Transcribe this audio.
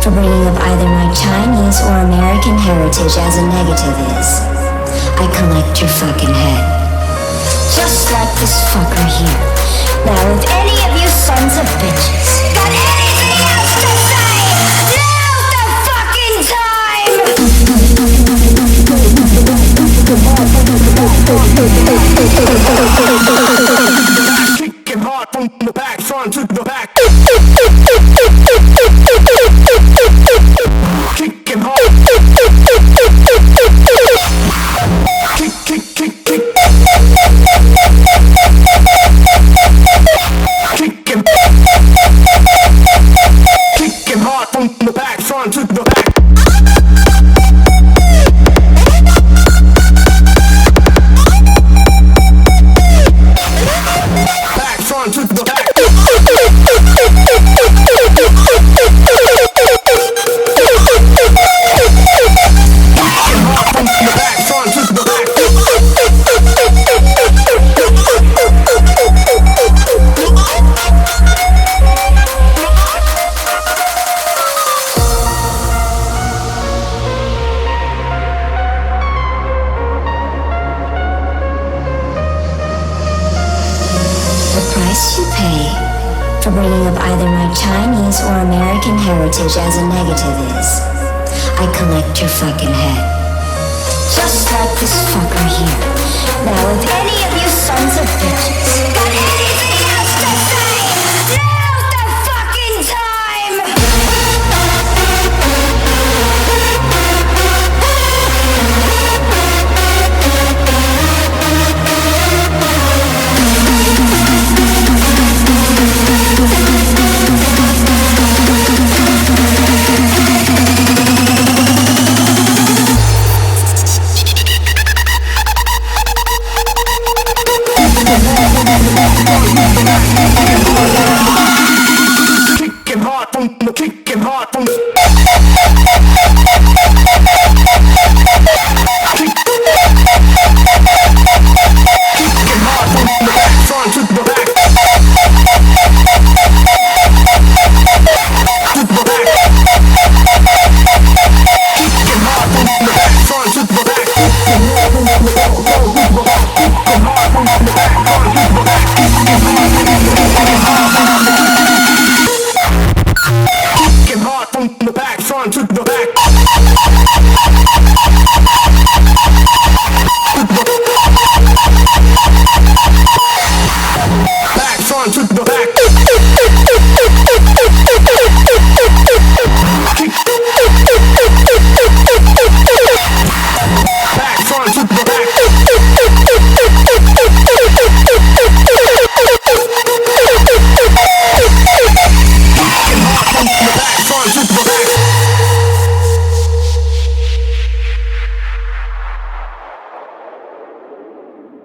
for bringing up either my Chinese or American heritage as a negative is, I collect your fucking head. Just like this fucker here. Now if any of you sons of bitches got anything else to say, now's the fucking time! Kickin hard from the back, front to the back. Kickin hard. Kick, kick, kick, kick. Kickin hard from the back, front to the back. Back, front to the back. You pay for bringing up either my Chinese or American heritage as a negative is, I collect your fucking head. Just like this fucker here. Now if any of you sons of bitches got anything else to say, now's the fucking time! Kickin hard from the kickin hard from kickin hard from the back, front to the back. To the back. Kickin hard from the back, front to the back. Kickin hard from the back, front to the back. Kickin hard from the back, front to the back. Kickin hard from the back, front to the back. Back, front to the back.